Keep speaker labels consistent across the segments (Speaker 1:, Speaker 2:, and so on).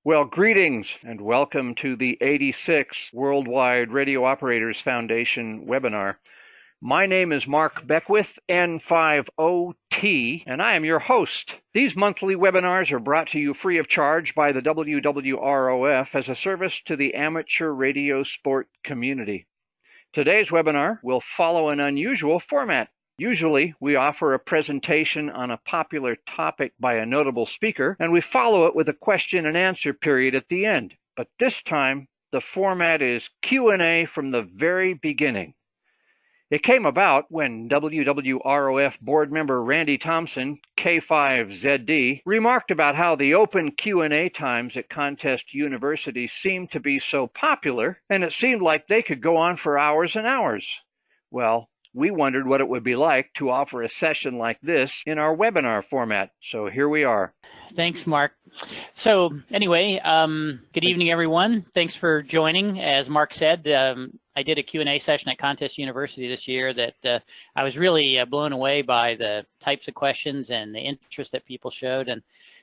Speaker 1: Well, greetings and welcome to the 86th Worldwide Radio Operators Foundation webinar. My name is Mark Beckwith, N50T, and I am your host. These monthly webinars are brought to you free of charge by the WWROF as a service to the amateur radio sport community. Today's webinar will follow an unusual format. Usually, we offer a presentation on a popular topic by a notable speaker, and we follow it with a question and answer period at the end. But this time, the format is Q&A from the very beginning. It came about when WWROF board member Randy Thompson, K5ZD, remarked about how the open Q&A times at Contest University seemed to be so popular, and it seemed like they could go on for hours and hours. Well, we wondered what it would be like to offer a session like this in our webinar format. So here we are.
Speaker 2: Thanks, Mark. So anyway, good evening, everyone. Thanks for joining. As Mark said, I did a Q&A session at Contest University this year that I was really blown away by the types of questions and the interest that people showed. And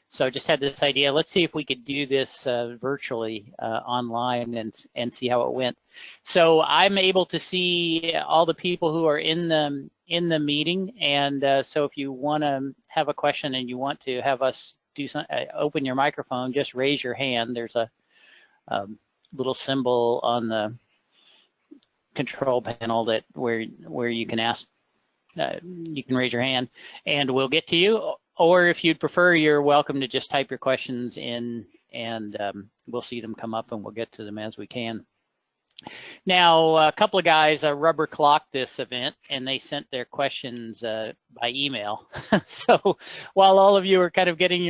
Speaker 2: so I just had this idea, let's see if we could do this virtually online and see how it went. So I'm able to see all the people who are in the meeting, and so if you want to have a question and you want to have us do some, open your microphone, just raise your hand. There's a little symbol on the control panel that where you can ask, you can raise your hand, and we'll get to you. Or if you'd prefer, you're welcome to just type your questions in, and we'll see them come up and we'll get to them as we can. Now, a couple of guys rubber clocked this event, and they sent their questions by email. So while all of you are kind of getting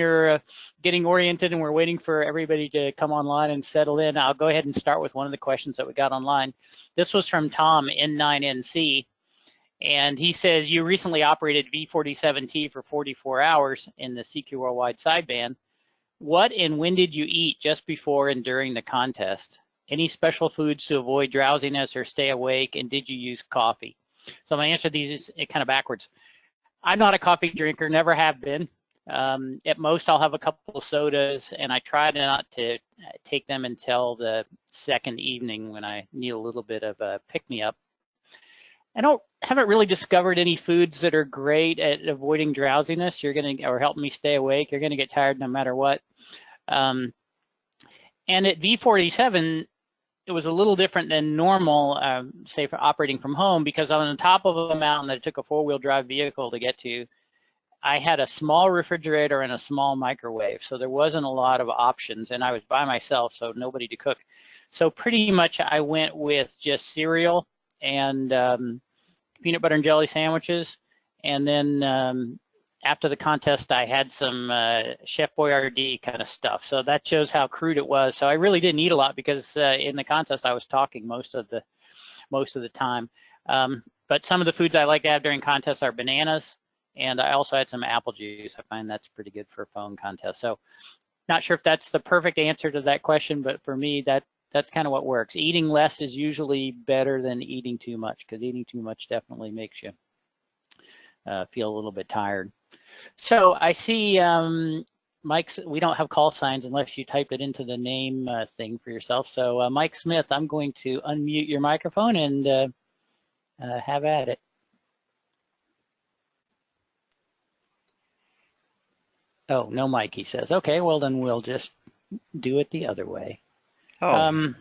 Speaker 2: oriented and we're waiting for everybody to come online and settle in, I'll go ahead and start with one of the questions that we got online. This was from Tom, N9NC. And he says, you recently operated V47T for 44 hours in the CQ Worldwide sideband. What and when did you eat just before and during the contest? Any special foods to avoid drowsiness or stay awake? And did you use coffee? So my answer to these is kind of backwards. I'm not a coffee drinker, never have been. At most, I'll have a couple of sodas, and I try not to take them until the second evening when I need a little bit of a pick-me-up. I haven't really discovered any foods that are great at avoiding drowsiness. Or helping me stay awake. You're gonna get tired no matter what. And at V47, it was a little different than normal, say for operating from home, because on the top of a mountain that it took a four-wheel drive vehicle to get to, I had a small refrigerator and a small microwave. So there wasn't a lot of options, and I was by myself, so nobody to cook. So pretty much I went with just cereal and peanut butter and jelly sandwiches, and then after the contest I had some Chef Boyardee kind of stuff. So that shows how crude it was. So I really didn't eat a lot because in the contest I was talking most of the time. But some of the foods I like to have during contests are bananas, and I also had some apple juice. I find that's pretty good for a phone contest. So not sure if that's the perfect answer to that question, but for me that's kind of what works. Eating less is usually better than eating too much, because eating too much definitely makes you feel a little bit tired. So I see Mike's, we don't have call signs unless you typed it into the name thing for yourself. So Mike Smith, I'm going to unmute your microphone and have at it. Oh, no mic, he says. Okay, well then we'll just do it the other way. Oh.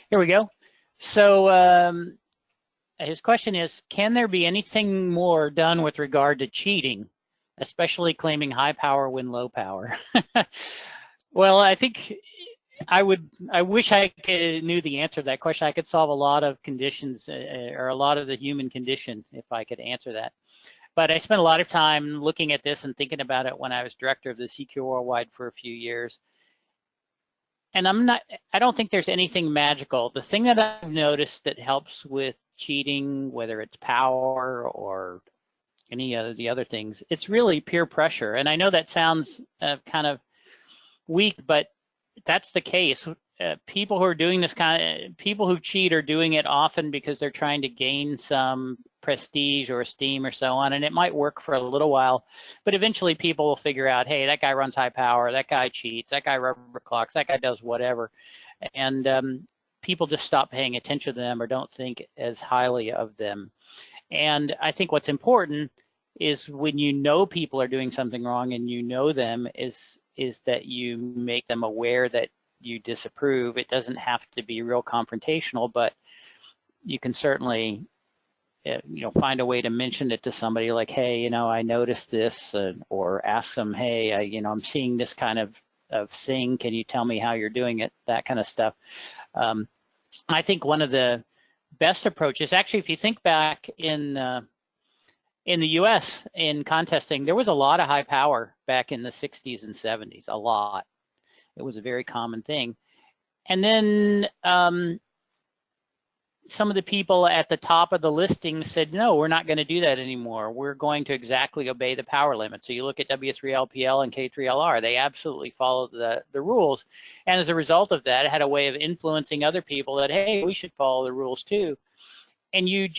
Speaker 2: Here we go. So his question is, can there be anything more done with regard to cheating, especially claiming high power when low power? Well, I think I wish I knew the answer to that question. I could solve a lot of conditions or a lot of the human condition if I could answer that. But I spent a lot of time looking at this and thinking about it when I was director of the CQ Worldwide for a few years. And I don't think there's anything magical. The thing that I've noticed that helps with cheating, whether it's power or any of the other things, it's really peer pressure. And I know that sounds kind of weak, but that's the case. people who are doing this people who cheat are doing it often because they're trying to gain some prestige or esteem or so on, and it might work for a little while, but eventually people will figure out, hey, that guy runs high power, that guy cheats, that guy rubber clocks, that guy does whatever, and people just stop paying attention to them or don't think as highly of them. And I think what's important is when you know people are doing something wrong and you know them, is that you make them aware that you disapprove. It doesn't have to be real confrontational, but you can certainly find a way to mention it to somebody, like, hey, I noticed this, or ask them, hey, I'm seeing this kind of thing, can you tell me how you're doing it, that kind of stuff. I think one of the best approaches, actually, if you think back in the US in contesting, there was a lot of high power back in the 60s and 70s, a lot. It was a very common thing. And then some of the people at the top of the listing said, no, we're not going to do that anymore. We're going to exactly obey the power limit. So you look at W3LPL and K3LR, they absolutely followed the rules. And as a result of that, it had a way of influencing other people that, hey, we should follow the rules too. And you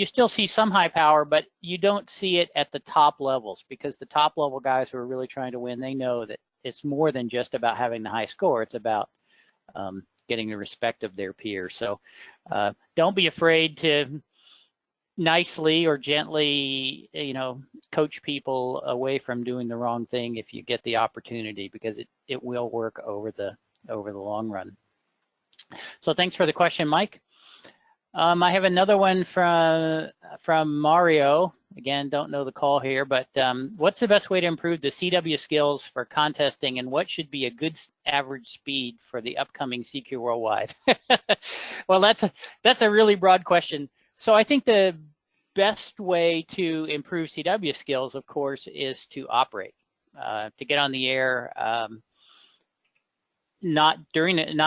Speaker 2: still see some high power, but you don't see it at the top levels, because the top level guys who are really trying to win, they know that it's more than just about having the high score. It's about getting the respect of their peers. So don't be afraid to nicely or gently, coach people away from doing the wrong thing if you get the opportunity, because it will work over the long run. So thanks for the question, Mike. I have another one from Mario. Again, don't know the call here, but what's the best way to improve the CW skills for contesting, and what should be a good average speed for the upcoming CQ Worldwide? Well, that's a really broad question. So I think the best way to improve CW skills, of course, is to operate, to get on the air, not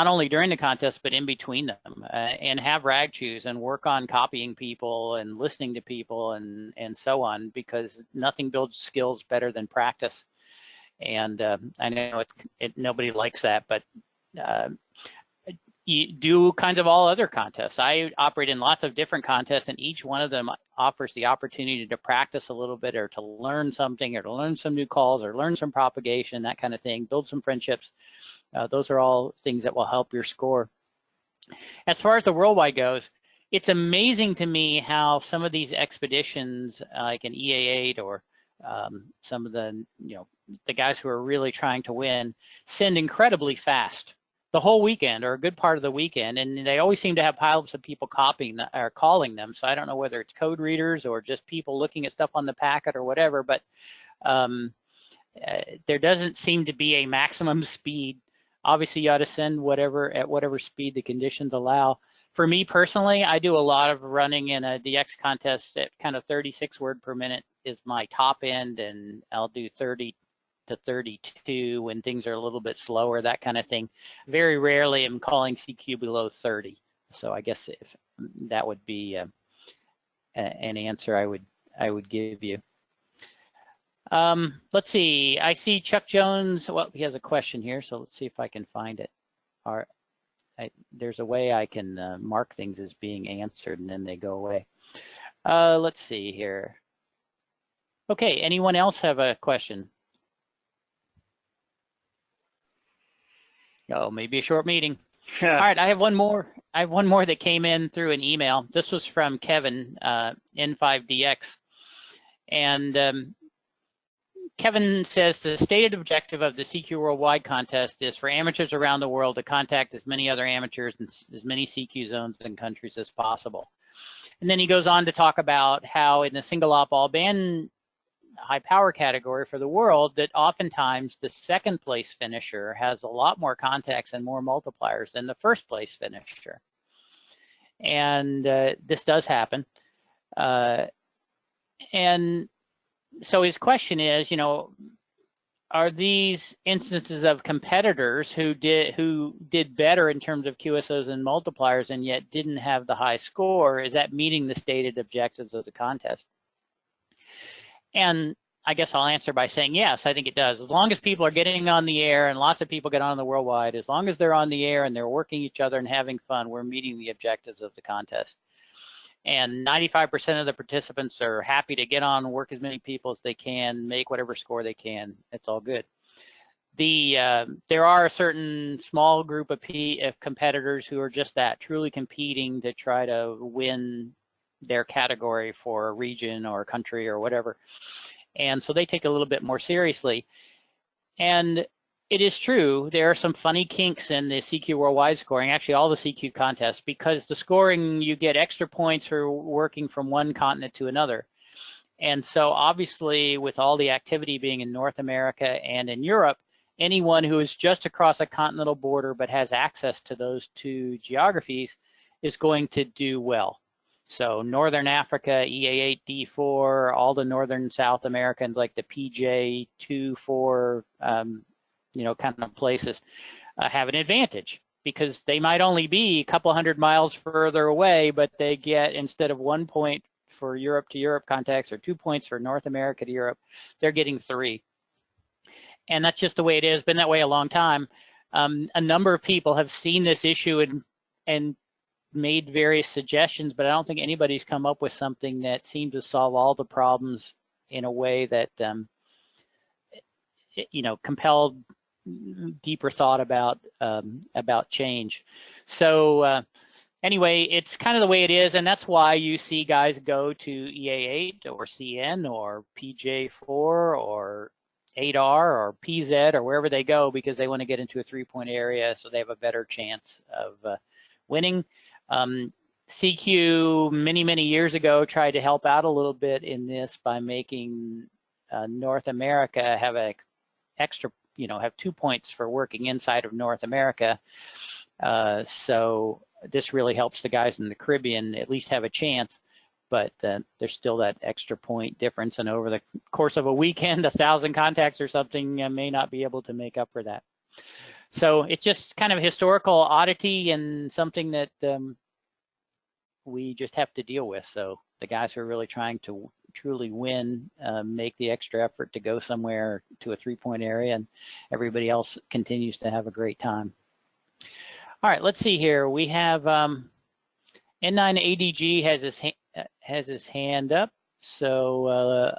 Speaker 2: only during the contest, but in between them, and have rag chews and work on copying people and listening to people and so on, because nothing builds skills better than practice. And I know nobody likes that, but you do kinds of all other contests. I operate in lots of different contests, and each one of them offers the opportunity to practice a little bit, or to learn something, or to learn some new calls, or learn some propagation, that kind of thing, build some friendships. Those are all things that will help your score. As far as the worldwide goes, it's amazing to me how some of these expeditions, like an EA8 or some of the guys who are really trying to win, send incredibly fast the whole weekend, or a good part of the weekend, and they always seem to have piles of people copying or calling them. So I don't know whether it's code readers or just people looking at stuff on the packet or whatever, but there doesn't seem to be a maximum speed. Obviously, you ought to send at whatever speed the conditions allow. For me personally, I do a lot of running in a DX contest at kind of 36 word per minute is my top end, and I'll do 30 to 32 when things are a little bit slower, that kind of thing. Very rarely am calling CQ below 30. So I guess if that would be an answer I would give you. Let's see. I see Chuck Jones. Well, he has a question here, so let's see if I can find it. There's a way I can mark things as being answered, and then they go away. Let's see here. Okay. Anyone else have a question? Oh, maybe a short meeting. All right. I have one more. I have one more that came in through an email. This was from Kevin, N5DX, and Kevin says the stated objective of the CQ Worldwide contest is for amateurs around the world to contact as many other amateurs in as many CQ zones and countries as possible. And then he goes on to talk about how in the single op all band high power category for the world, that oftentimes the second place finisher has a lot more contacts and more multipliers than the first place finisher. And this does happen. And so his question is, are these instances of competitors who did better in terms of QSOs and multipliers and yet didn't have the high score? Is that meeting the stated objectives of the contest? And I guess I'll answer by saying yes, I think it does. As long as people are getting on the air, and lots of people get on the worldwide, as long as they're on the air and they're working each other and having fun, we're meeting the objectives of the contest. And 95% of the participants are happy to get on and work as many people as they can, make whatever score they can. It's all good. There are a certain small group of competitors who are just that, truly competing to try to win their category for a region or a country or whatever. And so they take it a little bit more seriously. And it is true, there are some funny kinks in the CQ Worldwide scoring, actually all the CQ contests, because the scoring, you get extra points for working from one continent to another. And so obviously with all the activity being in North America and in Europe, anyone who is just across a continental border but has access to those two geographies is going to do well. So Northern Africa, EA8, D4, all the Northern South Americans like the PJ, 2, 4, kind of places have an advantage because they might only be a couple hundred miles further away, but they get, instead of 1 point for Europe to Europe contacts or 2 points for North America to Europe, they're getting 3. And that's just the way it is, been that way a long time. A number of people have seen this issue and made various suggestions, but I don't think anybody's come up with something that seems to solve all the problems in a way that, compelled deeper thought about change. So anyway, it's kind of the way it is, and that's why you see guys go to EA8 or CN or PJ4 or 8R or PZ or wherever they go because they want to get into a 3-point area so they have a better chance of winning. CQ many years ago tried to help out a little bit in this by making North America have a extra, have 2 points for working inside of North America. So this really helps the guys in the Caribbean at least have a chance, but there's still that extra point difference, and over the course of a weekend, 1,000 contacts or something may not be able to make up for that. So it's just kind of a historical oddity and something that we just have to deal with. So the guys who are really trying to truly win make the extra effort to go somewhere to a 3-point area, and everybody else continues to have a great time. All right, let's see here. We have N9ADG has his hand up, so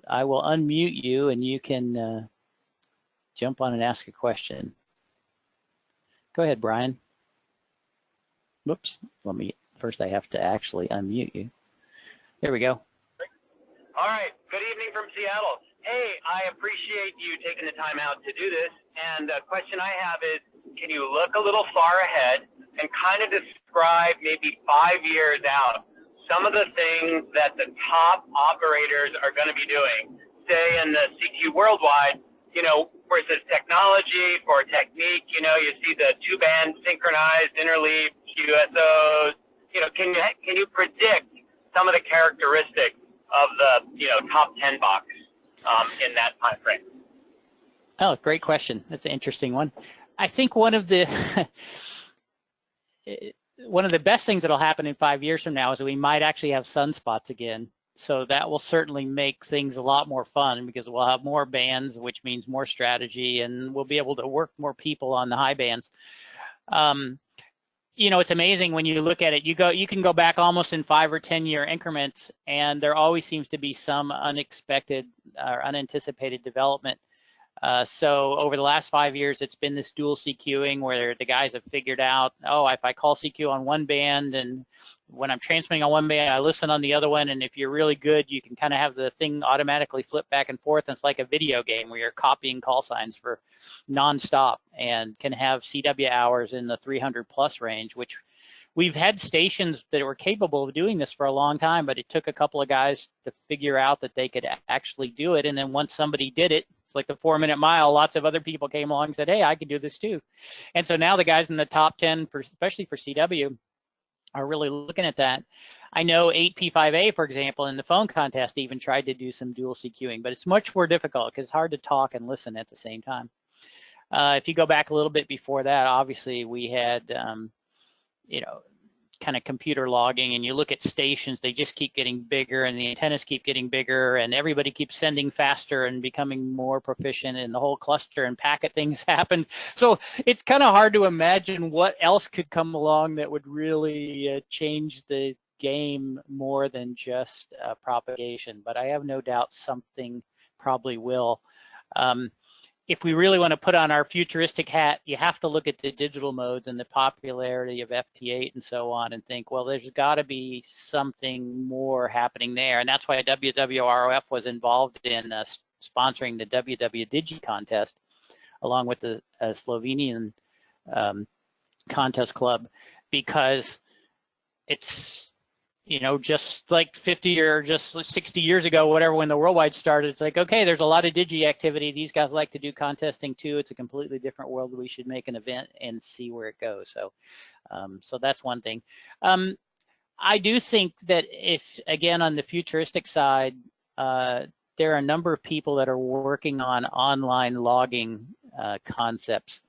Speaker 2: I will unmute you and you can jump on and ask a question. Go ahead, Brian. Whoops, first I have to actually unmute you. There we go.
Speaker 3: All right, good evening from Seattle. Hey, I appreciate you taking the time out to do this. And the question I have is, can you look a little far ahead and kind of describe maybe 5 years out some of the things that the top operators are going to be doing? Say in the CQ Worldwide, where it says technology for technique, you see the 2-band synchronized interleave QSOs. Can you predict some of the characteristics of the top 10 box in that time frame?
Speaker 2: Oh, great question. That's an interesting one. I think one of the best things that'll happen in 5 years from now is that we might actually have sunspots again. So that will certainly make things a lot more fun because we'll have more bands, which means more strategy, and we'll be able to work more people on the high bands. It's amazing when you look at it. You can go back almost in 5 or 10 year increments, and there always seems to be some unexpected or unanticipated development. So over the last 5 years, it's been this dual CQing where the guys have figured out, if I call CQ on one band and when I'm transmitting on one band, I listen on the other one. And if you're really good, you can kind of have the thing automatically flip back and forth. And it's like a video game where you're copying call signs for nonstop and can have CW hours in the 300 plus range, which we've had stations that were capable of doing this for a long time, but it took a couple of guys to figure out that they could actually do it. And then once somebody did it, it's like the 4-minute mile, lots of other people came along and said, hey, I can do this too. And so now the guys in the top 10, especially for CW, are really looking at that. I know 8P5A, for example, in the phone contest even tried to do some dual CQing, but it's much more difficult because it's hard to talk and listen at the same time. If you go back a little bit before that, obviously we had, kind of computer logging, and you look at stations, they just keep getting bigger, and the antennas keep getting bigger, and everybody keeps sending faster and becoming more proficient, and the whole cluster and packet things happen. So it's kind of hard to imagine what else could come along that would really change the game more than just propagation. But I have no doubt something probably will. If we really want to put on our futuristic hat, you have to look at the digital modes and the popularity of FT8 and so on and think, well, there's got to be something more happening there. And that's why WWROF was involved in sponsoring the WWDigi contest, along with the Slovenian contest club, because it's, you know, just like 50 or just 60 years ago, whatever, when the Worldwide started, it's like, okay, there's a lot of digi activity. These guys like to do contesting too. It's a completely different world. We should make an event and see where it goes. So, so that's one thing. I do think that if, again, on the futuristic side, there are a number of people that are working on online logging concepts.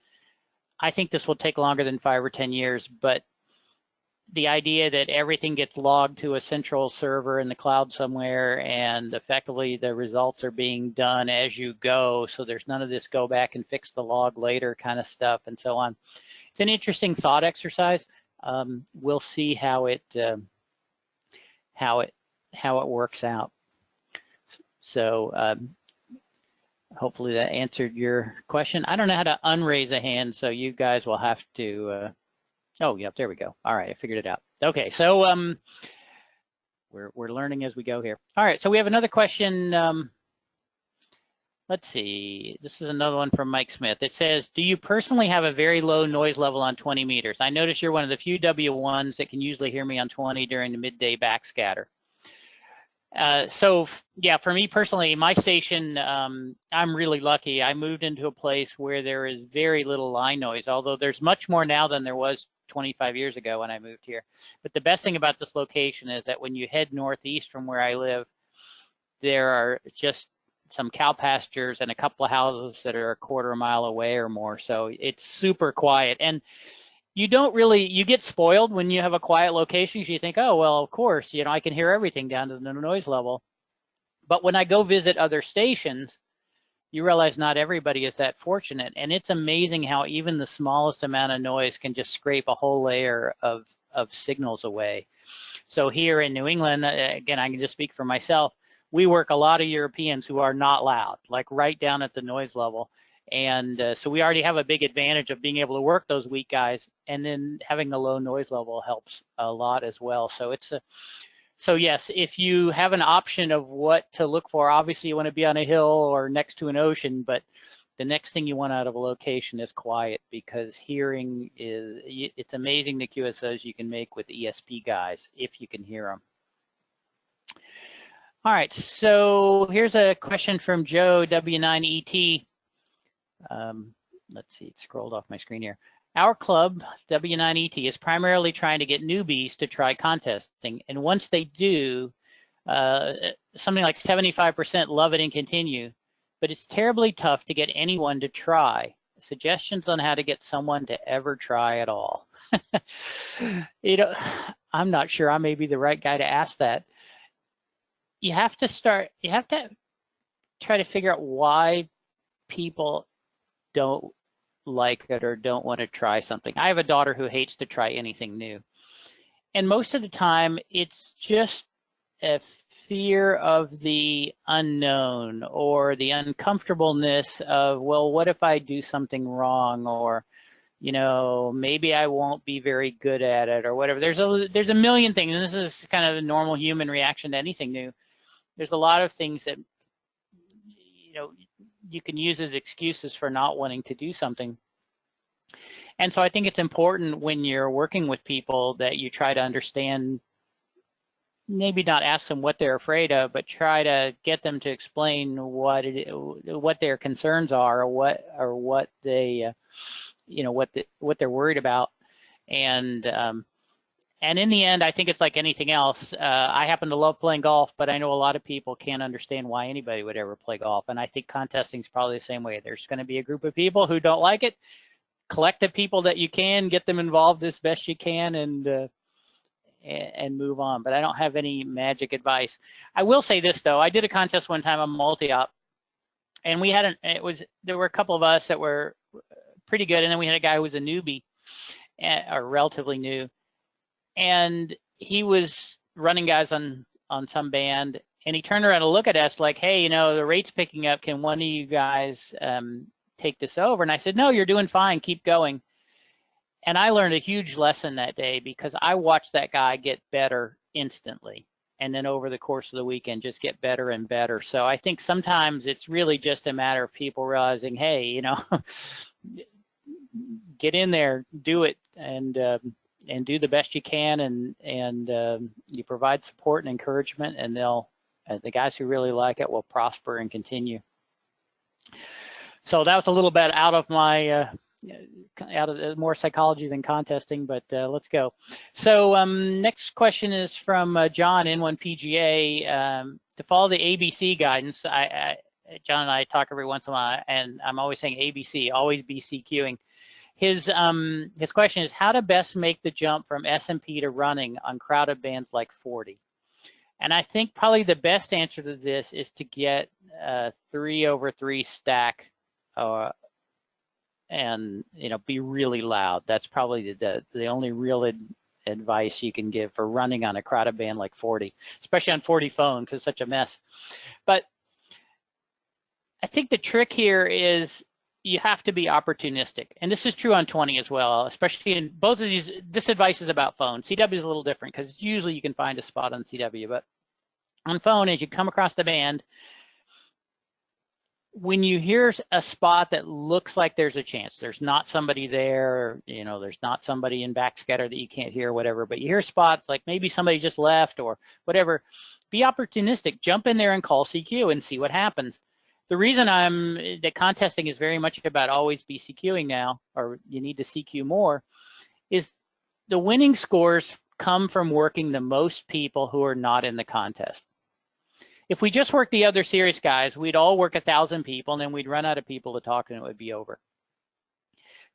Speaker 2: I think this will take longer than 5 or 10 years, but the idea that everything gets logged to a central server in the cloud somewhere, and effectively the results are being done as you go, so there's none of this go back and fix the log later kind of stuff and so on. It's an interesting thought exercise. We'll see how it works out. So hopefully that answered your question. I don't know how to unraise a hand, so you guys will have to oh, yep, there we go. All right, I figured it out. Okay, so we're learning as we go here. All right, so we have another question. Let's see. This is another one from Mike Smith. It says, do you personally have a very low noise level on 20 meters? I notice you're one of the few W1s that can usually hear me on 20 during the midday backscatter. So yeah, for me personally, my station, I'm really lucky. I moved into a place where there is very little line noise, although there's much more now than there was 25 years ago when I moved here. But the best thing about this location is that when you head northeast from where I live, there are just some cow pastures and a couple of houses that are a quarter mile away or more. So it's super quiet. And you don't really, you get spoiled when you have a quiet location. You think, oh, well, of course, you know, I can hear everything down to the noise level. But when I go visit other stations, you realize not everybody is that fortunate. And it's amazing how even the smallest amount of noise can just scrape a whole layer of signals away. So here in New England, again, I can just speak for myself, we work a lot of Europeans who are not loud, like right down at the noise level. And so we already have a big advantage of being able to work those weak guys, and then having a low noise level helps a lot as well. So it's a, so yes, if you have an option of what to look for, obviously you want to be on a hill or next to an ocean, but the next thing you want out of a location is quiet, because hearing is, it's amazing the QSOs you can make with ESP guys if you can hear them. All right, so here's a question from Joe W9ET. Let's see, it scrolled off my screen here. Our club, W9ET, is primarily trying to get newbies to try contesting. And once they do, something like 75% love it and continue. But it's terribly tough to get anyone to try. Suggestions on how to get someone to ever try at all. You know, I'm not sure I may be the right guy to ask that. You have to try to figure out why people don't like it or don't want to try something. I have a daughter who hates to try anything new. And most of the time, it's just a fear of the unknown or the uncomfortableness of, well, what if I do something wrong? Or, you know, maybe I won't be very good at it or whatever. There's a million things, and this is kind of a normal human reaction to anything new. There's a lot of things that, you know, you can use as excuses for not wanting to do something. And so I think it's important when you're working with people that you try to understand, maybe not ask them what they're afraid of, but try to get them to explain what their concerns are, or what they, you know, what they're worried about. And in the end, I think it's like anything else. I happen to love playing golf, but I know a lot of people can't understand why anybody would ever play golf. And I think contesting is probably the same way. There's going to be a group of people who don't like it. Collect the people that you can, get them involved as best you can, and and move on. But I don't have any magic advice. I will say this though, I did a contest one time on multi-op, and we had there were a couple of us that were pretty good, and then we had a guy who was a newbie, or relatively new, and he was running guys on some band, and he turned around to look at us like, hey, the rate's picking up. Can one of you guys take this over? And I said, no, you're doing fine. Keep going. And I learned a huge lesson that day, because I watched that guy get better instantly. And then over the course of the weekend, just get better and better. So I think sometimes it's really just a matter of people realizing, hey, get in there, do it, and do the best you can, and you provide support and encouragement, and the guys who really like it will prosper and continue. So that was a little bit out of my out of more psychology than contesting, but let's go. So next question is from John, N1PGA. To follow the ABC guidance, John and I talk every once in a while, and I'm always saying ABC, always be CQing. His question is how to best make the jump from SMP to running on crowded bands like 40. And I think probably the best answer to this is to get a 3/3 stack, and be really loud. That's probably the only real advice you can give for running on a crowded band like 40, especially on 40 phone, because it's such a mess. But I think the trick here is you have to be opportunistic, and this is true on 20 as well, especially in both of these. This advice is about phone. CW is a little different, because usually you can find a spot on CW, but on phone, as you come across the band, when you hear a spot that looks like there's a chance, there's not somebody there, there's not somebody in backscatter that you can't hear, whatever, but you hear spots like maybe somebody just left or whatever, be opportunistic, jump in there and call CQ and see what happens. The reason that contesting is very much about always be CQing now, or you need to CQ more, is the winning scores come from working the most people who are not in the contest. If we just worked the other serious guys, we'd all work 1,000 people, and then we'd run out of people to talk, and it would be over.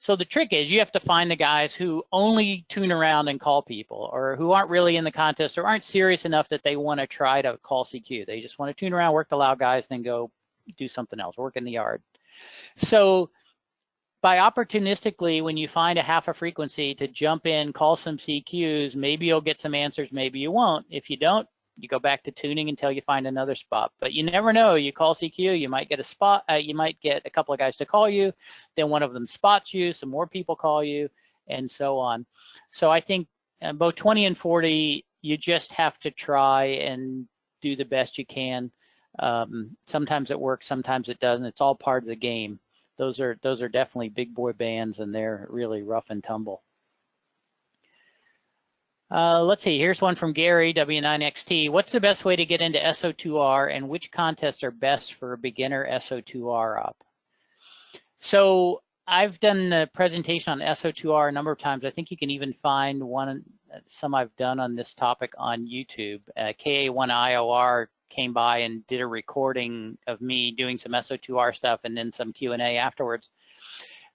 Speaker 2: So the trick is you have to find the guys who only tune around and call people, or who aren't really in the contest, or aren't serious enough that they want to try to call CQ. They just want to tune around, work the loud guys, then go do something else, work in the yard. So by opportunistically, when you find a half a frequency, to jump in, call some CQs, maybe you'll get some answers, maybe you won't. If you don't, you go back to tuning until you find another spot. But you never know. You call CQ, you might get a spot, you might get a couple of guys to call you, then one of them spots you, some more people call you, and so on. So I think both 20 and 40, you just have to try and do the best you can. Sometimes it works, sometimes it doesn't. It's all part of the game. Those are definitely big boy bands, and they're really rough and tumble. Let's see, here's one from Gary, W9XT. What's the best way to get into SO2R, and which contests are best for a beginner SO2R op? So I've done a presentation on SO2R a number of times. I think you can even find some I've done on this topic on YouTube. KA1IOR came by and did a recording of me doing some SO2R stuff and then some Q&A afterwards.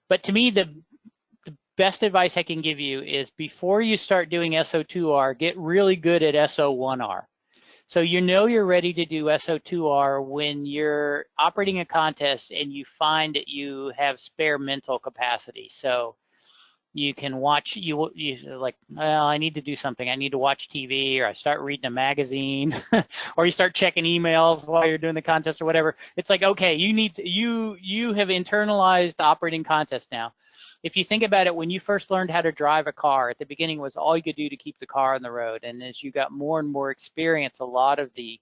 Speaker 2: But to me, the best advice I can give you is before you start doing SO2R, get really good at SO1R. So you're ready to do SO2R when you're operating a contest and you find that you have spare mental capacity. So you can watch, you like, well, I need to do something. I need to watch TV, or I start reading a magazine, or you start checking emails while you're doing the contest or whatever. It's like, okay, you have internalized operating contest now. If you think about it, when you first learned how to drive a car, at the beginning was all you could do to keep the car on the road. And as you got more and more experience, a lot of the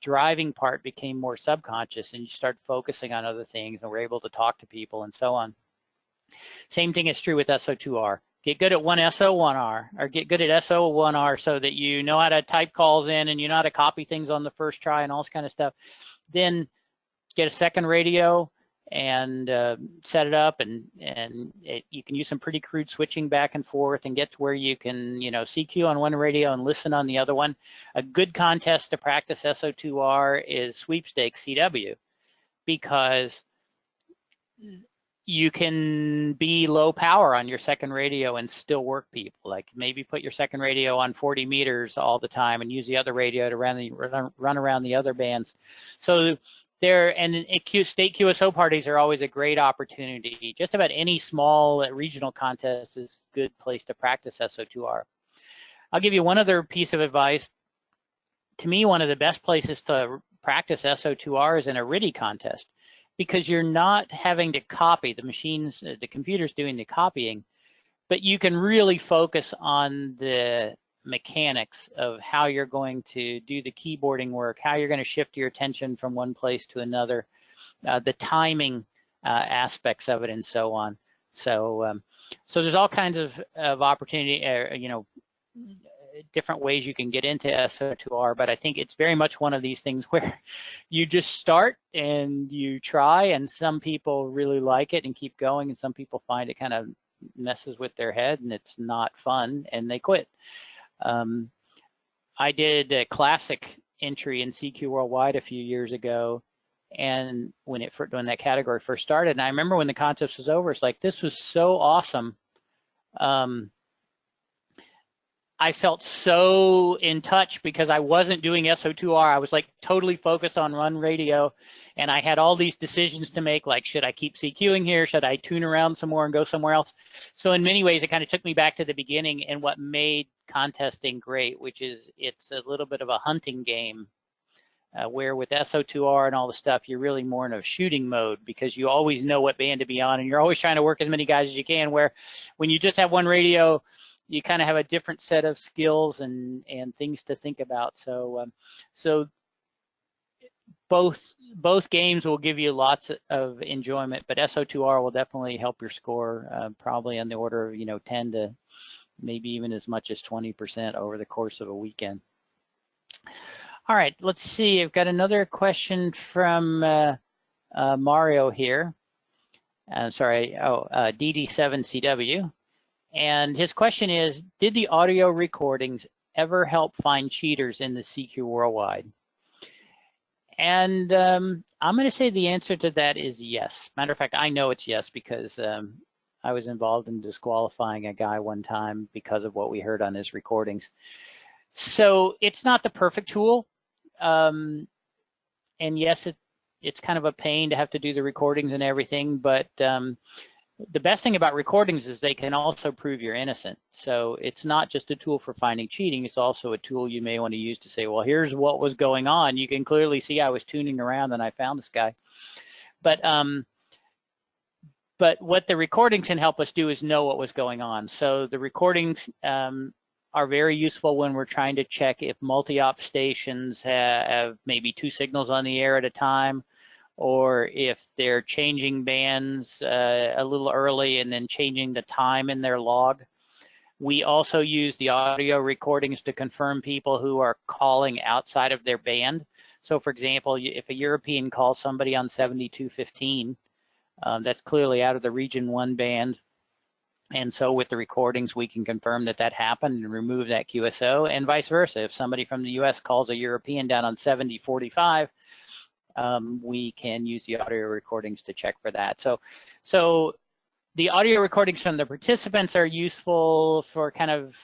Speaker 2: driving part became more subconscious, and you start focusing on other things and were able to talk to people and so on. Same thing is true with SO2R. Get good at SO1R, or get good at SO1R so that you know how to type calls in and you know how to copy things on the first try and all this kind of stuff. Then get a second radio and set it up, and you can use some pretty crude switching back and forth and get to where you can, CQ on one radio and listen on the other one. A good contest to practice SO2R is Sweepstakes CW, because you can be low power on your second radio and still work people. Like maybe put your second radio on 40 meters all the time and use the other radio to run around the other bands. So state QSO parties are always a great opportunity. Just about any small regional contest is a good place to practice SO2R. I'll give you one other piece of advice. To me, one of the best places to practice SO2R is in a RTTY contest, because you're not having to copy the computer's doing the copying, but you can really focus on the mechanics of how you're going to do the keyboarding work, how you're going to shift your attention from one place to another, the timing aspects of it, and so on. So there's all kinds of opportunity, different ways you can get into SO2R, but I think it's very much one of these things where you just start and you try, and some people really like it and keep going, and some people find it kind of messes with their head and it's not fun and they quit. I did a classic entry in CQ Worldwide a few years ago, and when that category first started, and I remember when the contest was over, it's like, this was so awesome. I felt so in touch because I wasn't doing SO2R. I was like totally focused on run radio, and I had all these decisions to make, like, should I keep CQing here? Should I tune around some more and go somewhere else? So in many ways, it kind of took me back to the beginning and what made contesting great, which is it's a little bit of a hunting game, where with SO2R and all the stuff, you're really more in a shooting mode because you always know what band to be on, and you're always trying to work as many guys as you can, where when you just have one radio, you kind of have a different set of skills and things to think about. So both games will give you lots of enjoyment, but SO2R will definitely help your score, probably on the order of 10 to maybe even as much as 20% over the course of a weekend. All right, let's see. I've got another question from Mario here. DD7CW. And his question is, did the audio recordings ever help find cheaters in the CQ Worldwide? And I'm going to say the answer to that is yes. Matter of fact, I know it's yes, because I was involved in disqualifying a guy one time because of what we heard on his recordings. So it's not the perfect tool. And yes, it's kind of a pain to have to do the recordings and everything, but the best thing about recordings is they can also prove you're innocent. So it's not just a tool for finding cheating, it's also a tool you may want to use to say, well, here's what was going on. You can clearly see I was tuning around and I found this guy. But what the recordings can help us do is know what was going on. So the recordings are very useful when we're trying to check if multi-op stations have maybe 2 signals on the air at a time, or if they're changing bands a little early and then changing the time in their log. We also use the audio recordings to confirm people who are calling outside of their band. So for example, if a European calls somebody on 7215, that's clearly out of the Region 1 band. And so with the recordings, we can confirm that that happened and remove that QSO, and vice versa. If somebody from the US calls a European down on 7045, we can use the audio recordings to check for that. So the audio recordings from the participants are useful for kind of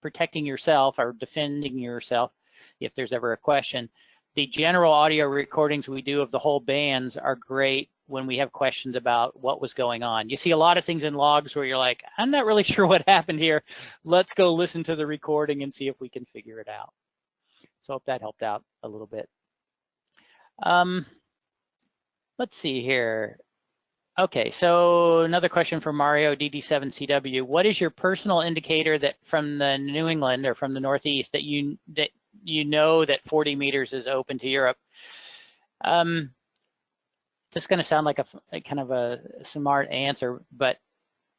Speaker 2: protecting yourself or defending yourself if there's ever a question. The general audio recordings we do of the whole bands are great when we have questions about what was going on. You see a lot of things in logs where you're like, I'm not really sure what happened here. Let's go listen to the recording and see if we can figure it out. So I hope that helped out a little bit. Let's see here. Okay, so another question from Mario DD7CW. What is your personal indicator that from the New England or from the Northeast that you know that 40 meters is open to Europe? This is going to sound like a kind of a smart answer, but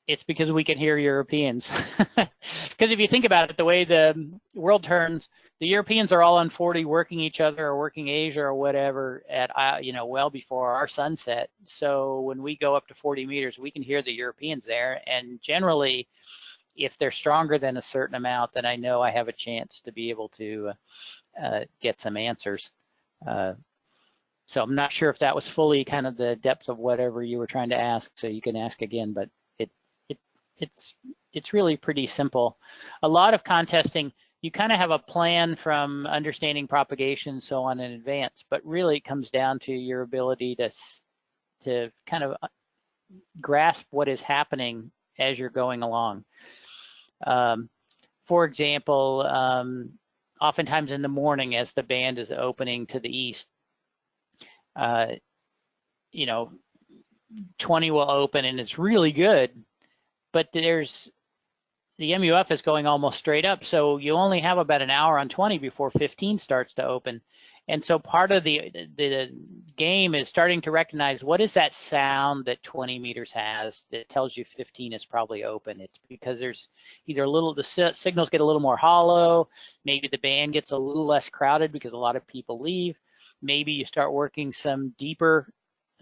Speaker 2: it's because we can hear Europeans. Because if you think about it, the way the world turns, the Europeans are all on 40 working each other or working Asia or whatever at well before our sunset. So when we go up to 40 meters, we can hear the Europeans there. And generally, if they're stronger than a certain amount, then I know I have a chance to be able to get some answers. So I'm not sure if that was fully kind of the depth of whatever you were trying to ask, so you can ask again, but it's really pretty simple. A lot of contesting, you kind of have a plan from understanding propagation and so on in advance, but really it comes down to your ability to kind of grasp what is happening as you're going along. For example, oftentimes in the morning as the band is opening to the east, 20 will open and it's really good, but the MUF is going almost straight up, so you only have about an hour on 20 before 15 starts to open. And so part of the game is starting to recognize what is that sound that 20 meters has that tells you 15 is probably open. It's because there's either the signals get a little more hollow, maybe the band gets a little less crowded because a lot of people leave. Maybe you start working some deeper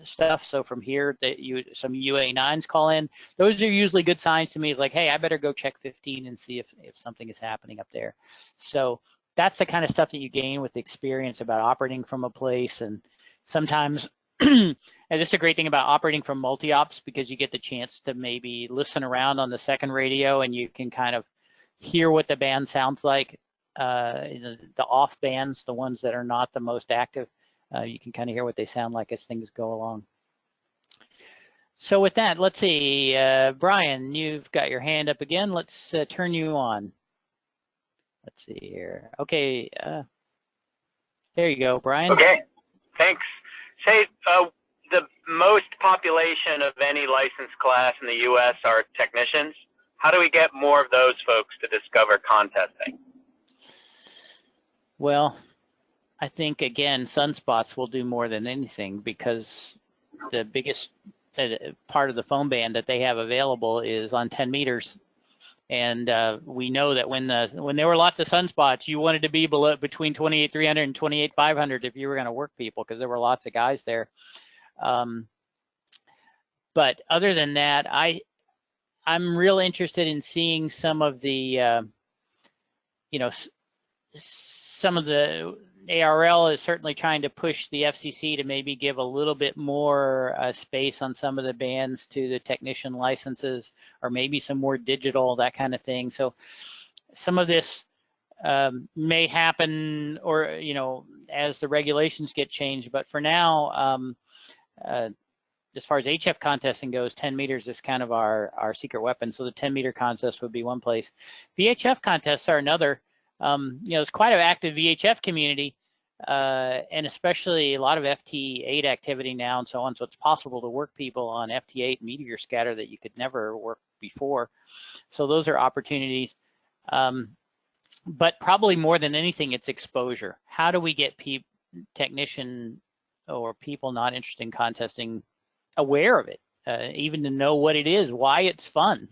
Speaker 2: stuff. So from here that some UA9s call in. Those are usually good signs to me. It's like, hey, I better go check 15 and see if something is happening up there. So that's the kind of stuff that you gain with the experience about operating from a place. And sometimes, and this is a great thing about operating from multi-ops, because you get the chance to maybe listen around on the second radio and you can kind of hear what the band sounds like. The off bands, the ones that are not the most active, you can kind of hear what they sound like as things go along. So with that, let's see, Brian, you've got your hand up again. Let's turn you on. Let's see here. Okay, there you go, Brian.
Speaker 3: Okay, thanks. Say, the most population of any licensed class in the U.S. are technicians. How do we get more of those folks to discover contesting?
Speaker 2: Well, I think, again, sunspots will do more than anything, because the biggest part of the phone band that they have available is on 10 meters. And we know that when there were lots of sunspots, you wanted to be between 28,300 and 28,500 if you were going to work people, because there were lots of guys there. But other than that, I'm real interested in seeing some of the, some of the ARL is certainly trying to push the FCC to maybe give a little bit more space on some of the bands to the technician licenses, or maybe some more digital, that kind of thing. So some of this may happen, or, as the regulations get changed. But for now, as far as HF contesting goes, 10 meters is kind of our secret weapon. So the 10-meter contest would be one place. VHF contests are another. It's quite an active VHF community, and especially a lot of FT8 activity now and so on. So it's possible to work people on FT8 meteor scatter that you could never work before. So those are opportunities. But probably more than anything, it's exposure. How do we get technician or people not interested in contesting aware of it? Even to know what it is, why it's fun.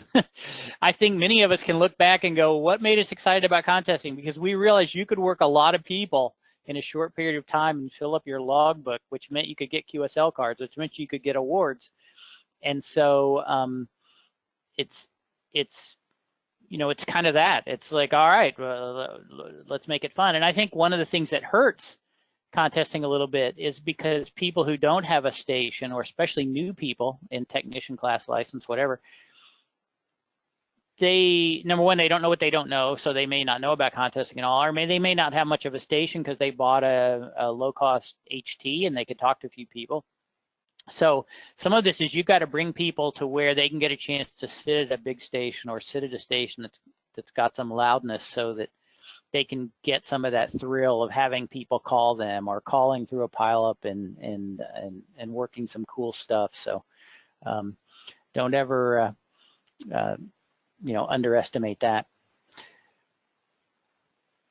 Speaker 2: I think many of us can look back and go, what made us excited about contesting? Because we realized you could work a lot of people in a short period of time and fill up your logbook, which meant you could get QSL cards, which meant you could get awards. And so it's kind of that. It's like, all right, let's make it fun. And I think one of the things that hurts contesting a little bit is because people who don't have a station, or especially new people in technician class license, whatever, number one, they don't know what they don't know, so they may not know about contesting at all, or they may not have much of a station because they bought a low-cost HT and they could talk to a few people. So some of this is you've got to bring people to where they can get a chance to sit at a big station, or sit at a station that's got some loudness, so that they can get some of that thrill of having people call them, or calling through a pileup and working some cool stuff. So don't ever underestimate that.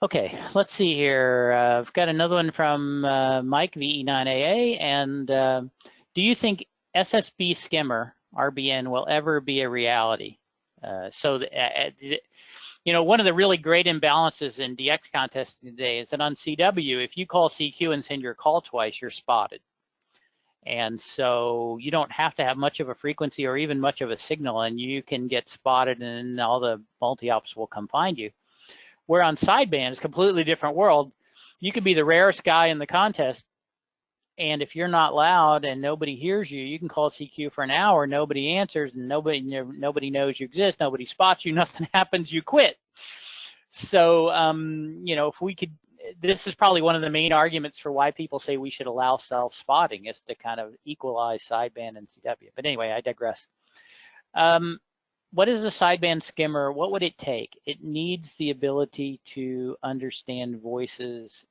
Speaker 2: Okay, let's see here. I've got another one from Mike VE9AA, and do you think SSB skimmer RBN will ever be a reality? One of the really great imbalances in DX contesting today is that on CW, if you call CQ and send your call twice, you're spotted. And so you don't have to have much of a frequency or even much of a signal, and you can get spotted and all the multi-ops will come find you. Where on sideband, it's a completely different world. You could be the rarest guy in the contest, And if you're not loud and nobody hears you, you can call CQ for an hour, nobody answers, and nobody knows you exist, nobody spots you, nothing happens, you quit. So, you know, if we could, this is probably one of the main arguments for why people say we should allow self-spotting, is to kind of equalize sideband and CW. But anyway, I digress. What is a sideband skimmer? What would it take? It needs the ability to understand voices,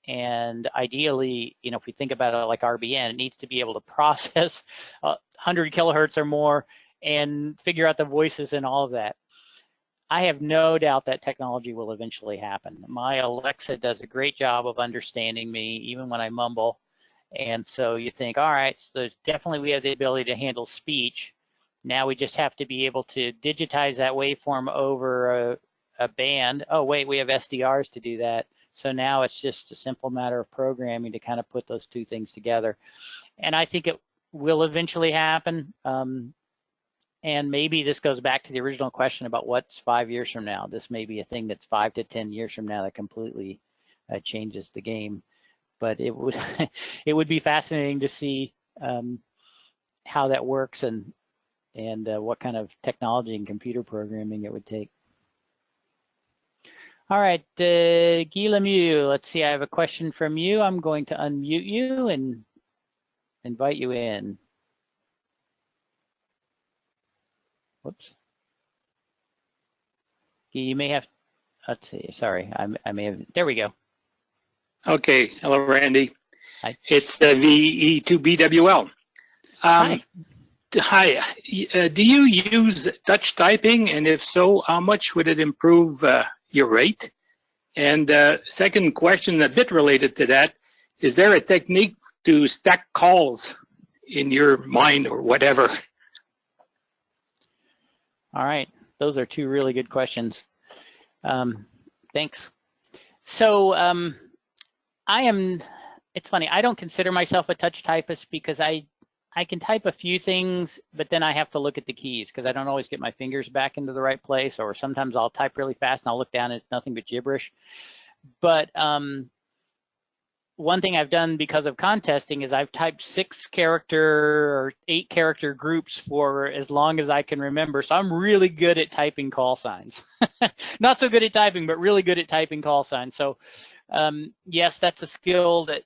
Speaker 2: and ideally, you know, if we think about it like RBN, it needs to be able to process 100 kilohertz or more and figure out the voices and all of that. I have no doubt that technology will eventually happen. My Alexa does a great job of understanding me, even when I mumble. And so you think, all right, so definitely we have the ability to handle speech. Now we just have to be able to digitize that waveform over a band. Oh, wait, we have SDRs to do that. So now it's just a simple matter of programming to kind of put those two things together. And I think it will eventually happen. And maybe this goes back to the original question about what's 5 years from now. This may be a thing that's 5 to 10 years from now that completely changes the game. But it would it would be fascinating to see how that works and what kind of technology and computer programming it would take. All right, Guy Lemieux, let's see, I have a question from you. I'm going to unmute you and invite you in. Whoops. You may have, let's see, sorry, I may have, there we go.
Speaker 4: Okay, hello, Randy.
Speaker 2: Hi.
Speaker 4: It's VE2BWL.
Speaker 2: Hi.
Speaker 4: Hi, do you use touch typing? And if so, how much would it improve your rate? And second question, a bit related to that, is there a technique to stack calls in your mind or whatever?
Speaker 2: All right, those are two really good questions. Thanks. So it's funny, I don't consider myself a touch typist because I can type a few things, but then I have to look at the keys because I don't always get my fingers back into the right place, or sometimes I'll type really fast and I'll look down and it's nothing but gibberish. But one thing I've done because of contesting is I've typed 6-character or 8-character groups for as long as I can remember. So I'm really good at typing call signs. Not so good at typing, but really good at typing call signs. So yes, that's a skill that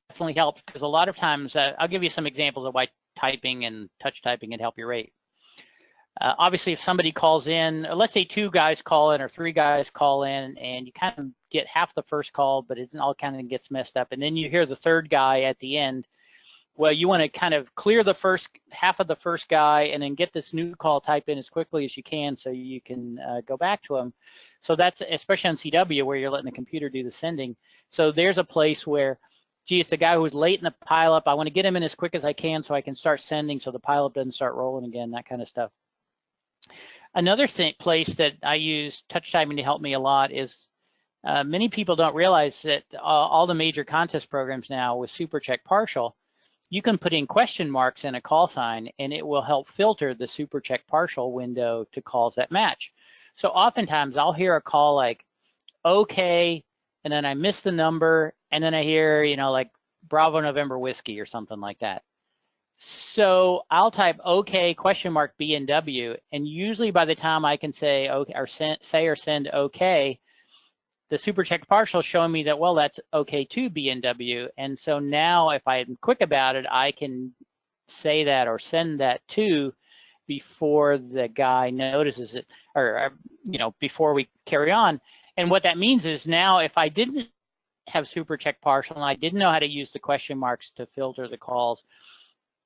Speaker 2: definitely helps, because a lot of times, I'll give you some examples of why typing and touch typing can help your rate. Obviously, if somebody calls in, let's say 2 guys call in or 3 guys call in, and you kind of get half the first call, but it all kind of gets messed up. And then you hear the 3rd guy at the end. Well, you want to kind of clear the first half of the first guy and then get this new call typed in as quickly as you can so you can go back to him. So that's especially on CW where you're letting the computer do the sending. So there's a place where, gee, it's a guy who's late in the pileup. I want to get him in as quick as I can so I can start sending so the pileup doesn't start rolling again, that kind of stuff. Another place that I use touch typing to help me a lot is many people don't realize that all the major contest programs now with super check partial, you can put in question marks in a call sign and it will help filter the super check partial window to calls that match. So oftentimes I'll hear a call like, okay, and then I miss the number, and then I hear, you know, like Bravo November Whiskey or something like that. So I'll type okay question mark B and W, and usually by the time I can say okay or send okay, the super check partial is showing me that, well, that's okay to B and W. And so now if I'm quick about it, I can say that or send that to before the guy notices it, or you know, before we carry on. And what that means is now if I didn't have super check partial and I didn't know how to use the question marks to filter the calls,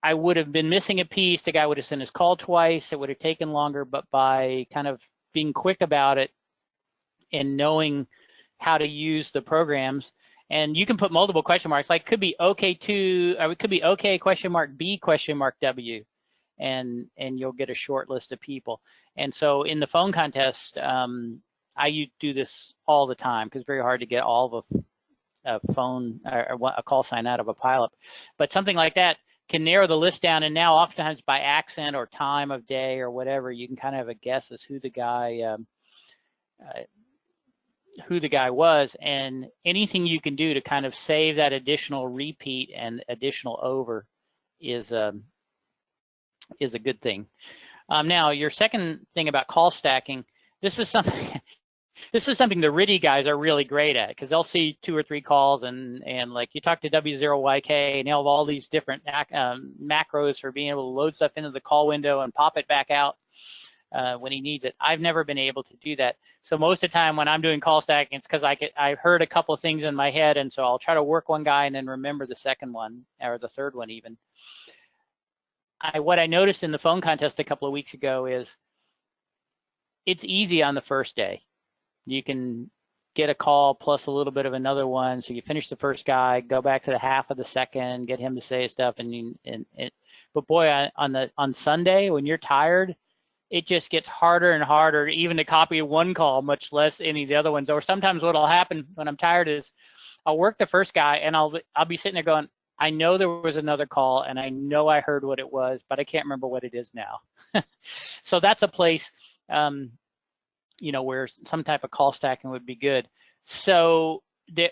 Speaker 2: I would have been missing a piece. The guy would have sent his call twice. It would have taken longer, but by kind of being quick about it and knowing how to use the programs, and you can put multiple question marks, like could be okay to, or it could be okay question mark B question mark W, and you'll get a short list of people. And so in the phone contest, I do this all the time because it's very hard to get all of a phone or a call sign out of a pileup. But something like that can narrow the list down, and now oftentimes by accent or time of day or whatever, you can kind of have a guess as who the guy who the guy was, and anything you can do to kind of save that additional repeat and additional over is a good thing. Now, your second thing about call stacking, this is something the RIDI guys are really great at, because they'll see 2 or 3 calls, and like you talk to W0YK, and they'll have all these different macros for being able to load stuff into the call window and pop it back out when he needs it. I've never been able to do that. So most of the time when I'm doing call stacking, it's because I heard a couple of things in my head, and so I'll try to work one guy and then remember the second one, or the third one even. What I noticed in the phone contest a couple of weeks ago is it's easy on the first day. You can get a call plus a little bit of another one. So you finish the first guy, go back to the half of the second, get him to say stuff, but boy, on Sunday when you're tired, it just gets harder and harder even to copy one call, much less any of the other ones. Or sometimes what'll happen when I'm tired is I'll work the first guy and I'll be sitting there going, I know there was another call and I know I heard what it was, but I can't remember what it is now. So that's a place where some type of call stacking would be good. So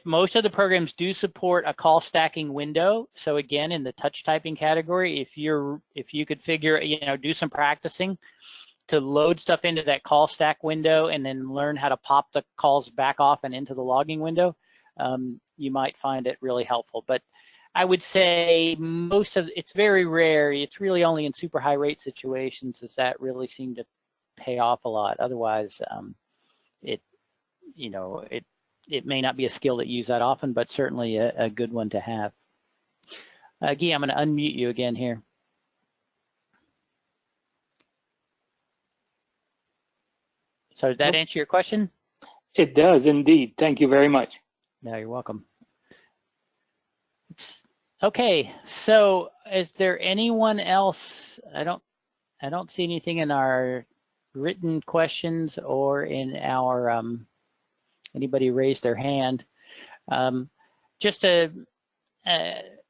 Speaker 2: most of the programs do support a call stacking window. So again, in the touch typing category, if you could figure, do some practicing to load stuff into that call stack window and then learn how to pop the calls back off and into the logging window, you might find it really helpful. But I would say it's very rare. It's really only in super high rate situations does that really seem to pay off a lot. Otherwise, it may not be a skill that you use that often, but certainly a good one to have. Guy, I'm going to unmute you again here. So did that answer your question?
Speaker 4: It does indeed. Thank you very much.
Speaker 2: No, you're welcome. Okay, so is there anyone else? I don't see anything in our written questions or in our anybody raised their hand. Just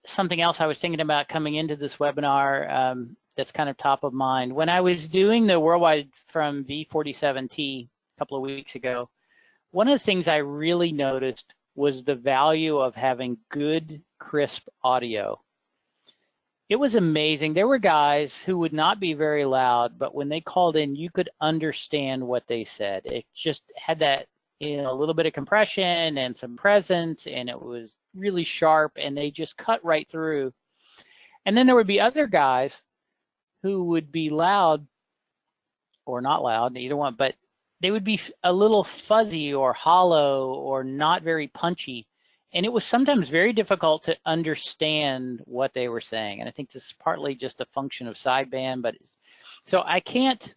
Speaker 2: something else I was thinking about coming into this webinar that's kind of top of mind. When I was doing the Worldwide from V47T a couple of weeks ago, one of the things I really noticed was the value of having good, crisp audio. It was amazing. There were guys who would not be very loud, but when they called in, you could understand what they said. It just had that, a little bit of compression and some presence, and it was really sharp, and they just cut right through. And then there would be other guys who would be loud or not loud, either one, but they would be a little fuzzy or hollow or not very punchy. And it was sometimes very difficult to understand what they were saying. And I think this is partly just a function of sideband, but so I can't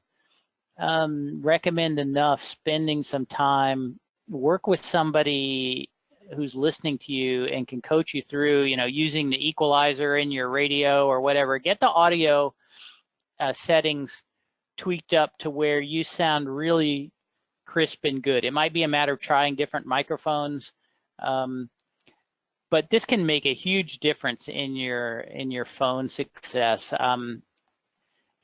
Speaker 2: recommend enough spending some time, work with somebody who's listening to you and can coach you through, using the equalizer in your radio or whatever. Get the audio settings tweaked up to where you sound really crisp and good. It might be a matter of trying different microphones, but this can make a huge difference in your phone success.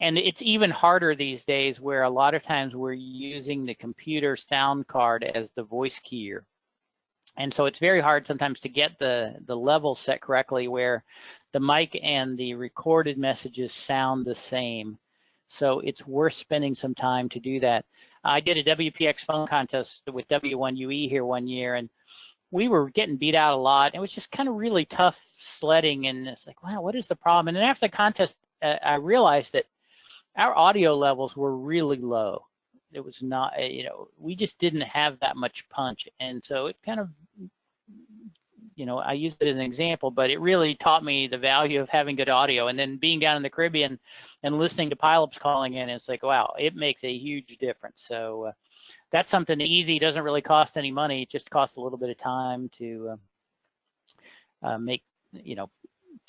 Speaker 2: And it's even harder these days, where a lot of times we're using the computer sound card as the voice keyer. And so it's very hard sometimes to get the level set correctly where the mic and the recorded messages sound the same. So it's worth spending some time to do that. I did a WPX phone contest with W1UE here one year, and we were getting beat out a lot. It was just kind of really tough sledding, and it's like, wow, what is the problem? And then after the contest, I realized that our audio levels were really low. It was not, we just didn't have that much punch. And so it kind of, I used it as an example, but it really taught me the value of having good audio. And then being down in the Caribbean and listening to pilots calling in, it's like, wow, it makes a huge difference. So that's something easy, doesn't really cost any money. It just costs a little bit of time to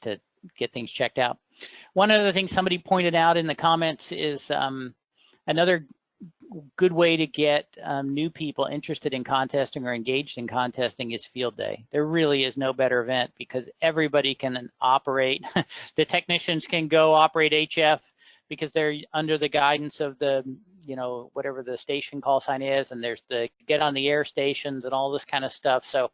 Speaker 2: to get things checked out. One other thing somebody pointed out in the comments is another good way to get new people interested in contesting or engaged in contesting is field day. There really is no better event because everybody can operate. The technicians can go operate HF because they're under the guidance of the you know, whatever the station call sign is, and there's the get on the air stations and all this kind of stuff. So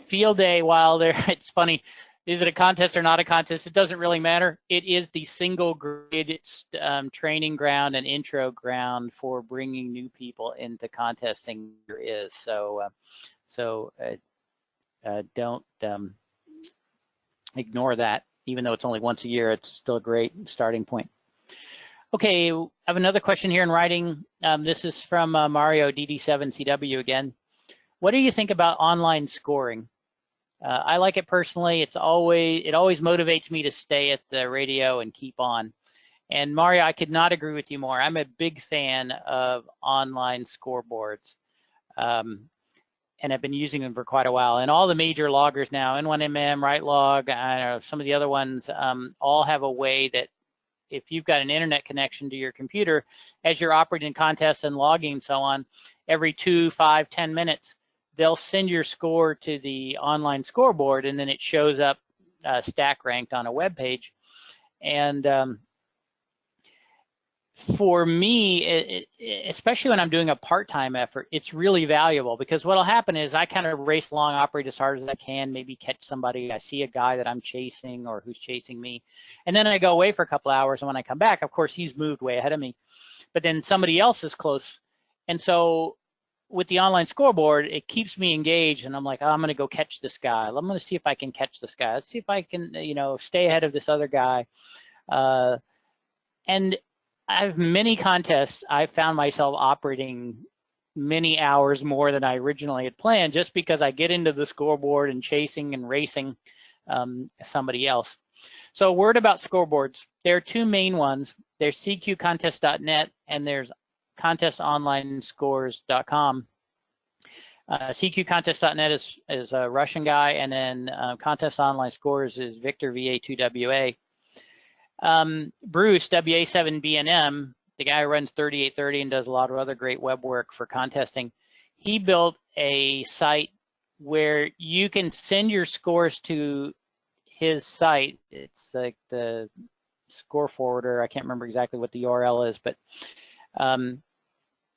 Speaker 2: field day, while there, it's funny, is it a contest or not a contest? It doesn't really matter. It is the single greatest training ground and intro ground for bringing new people into contesting there is. So, don't ignore that. Even though it's only once a year, it's still a great starting point. Okay, I have another question here in writing. This is from Mario DD7CW again. What do you think about online scoring? I like it personally. It always motivates me to stay at the radio and keep on. And Mario, I could not agree with you more. I'm a big fan of online scoreboards. And I've been using them for quite a while. And all the major loggers now, N1MM, RightLog, I don't know, some of the other ones, all have a way that if you've got an internet connection to your computer, as you're operating contests and logging and so on, every 2, 5, 10 minutes, they'll send your score to the online scoreboard, and then it shows up stack ranked on a web page. And for me, especially when I'm doing a part-time effort, it's really valuable, because what'll happen is I kind of race along, operate as hard as I can, maybe catch somebody. I see a guy that I'm chasing or who's chasing me, and then I go away for a couple hours, and when I come back, of course, he's moved way ahead of me, but then somebody else is close. And so with the online scoreboard, it keeps me engaged, and I'm like, oh, I'm going to go catch this guy. I'm going to see if I can catch this guy. Let's see if I can, you know, stay ahead of this other guy. And I have many contests. I found myself operating many hours more than I originally had planned, just because I get into the scoreboard and chasing and racing somebody else. So a word about scoreboards. There are two main ones. There's cqcontest.net and there's contestonlinescores.com. cqcontest.net is a Russian guy, and then Contest Online Scores is Victor VA2WA. Bruce, WA7BNM, the guy who runs 3830 and does a lot of other great web work for contesting, he built a site where you can send your scores to his site. It's like the score forwarder. I can't remember exactly what the URL is, but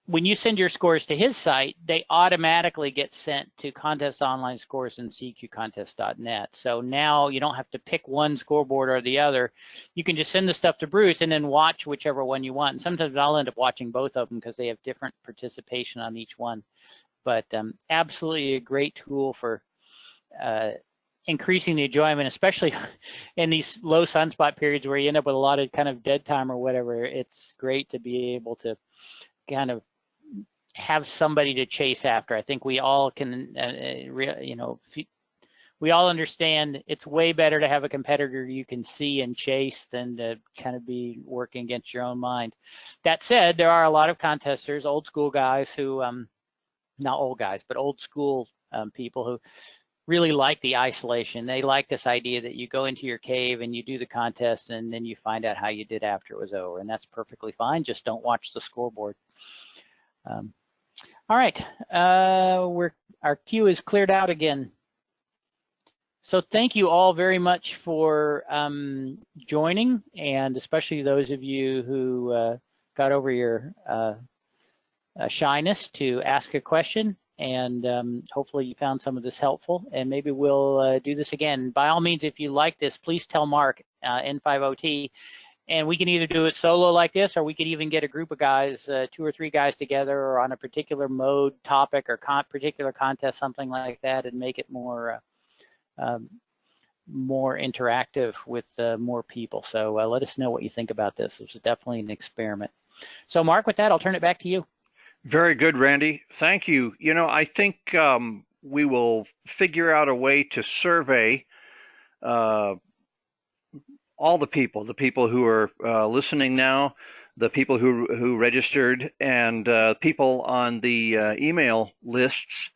Speaker 2: when you send your scores to his site, they automatically get sent to Contest Online Scores and cqcontest.net. So now you don't have to pick one scoreboard or the other. You can just send the stuff to Bruce and then watch whichever one you want. And sometimes I'll end up watching both of them because they have different participation on each one. But absolutely a great tool for increasing the enjoyment, especially in these low sunspot periods where you end up with a lot of kind of dead time or whatever. It's great to be able to kind of have somebody to chase after. I think we all can, we all understand it's way better to have a competitor you can see and chase than to kind of be working against your own mind. That said, there are a lot of contesters, old school guys who, not old guys, but old school people who really like the isolation. They like this idea that you go into your cave and you do the contest and then you find out how you did after it was over, and that's perfectly fine. Just don't watch the scoreboard. All right, our queue is cleared out again. So thank you all very much for joining, and especially those of you who got over your shyness to ask a question. And hopefully you found some of this helpful, and maybe we'll do this again. By all means, if you like this, please tell Mark, N50T, and we can either do it solo like this, or we could even get a group of guys, 2 or 3 guys together, or on a particular mode, topic, or particular contest, something like that, and make it more more interactive with more people. So let us know what you think about this. This is definitely an experiment. So Mark, with that, I'll turn it back to you.
Speaker 1: Very good, Randy. Thank you. You know, I think we will figure out a way to survey all the people who are listening now, the people who registered, and people on the email lists,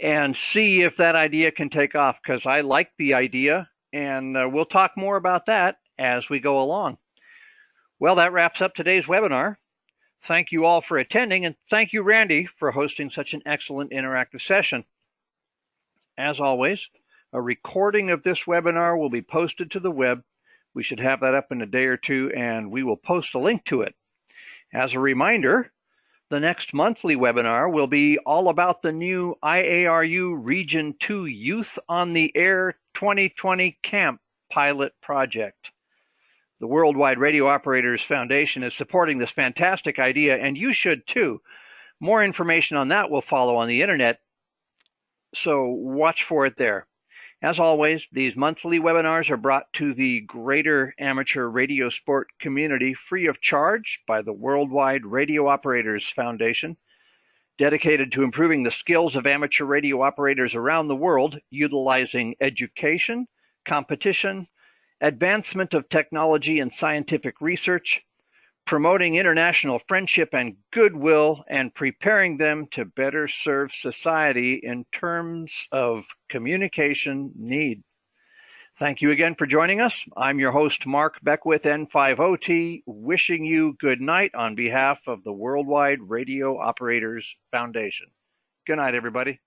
Speaker 1: and see if that idea can take off, because I like the idea, and we'll talk more about that as we go along. Well, that wraps up today's webinar. Thank you all for attending, and thank you, Randy, for hosting such an excellent interactive session. As always, a recording of this webinar will be posted to the web. We should have that up in a day or two, and we will post a link to it. As a reminder, the next monthly webinar will be all about the new IARU Region 2 Youth on the Air 2020 Camp pilot project. The Worldwide Radio Operators Foundation is supporting this fantastic idea, and you should too. More information on that will follow on the internet, so watch for it there. As always, these monthly webinars are brought to the greater amateur radio sport community free of charge by the Worldwide Radio Operators Foundation, dedicated to improving the skills of amateur radio operators around the world, utilizing education, competition, advancement of technology and scientific research, promoting international friendship and goodwill, and preparing them to better serve society in terms of communication need. Thank you again for joining us. I'm your host, Mark Beckwith, N50T, wishing you good night on behalf of the Worldwide Radio Operators Foundation. Good night, everybody.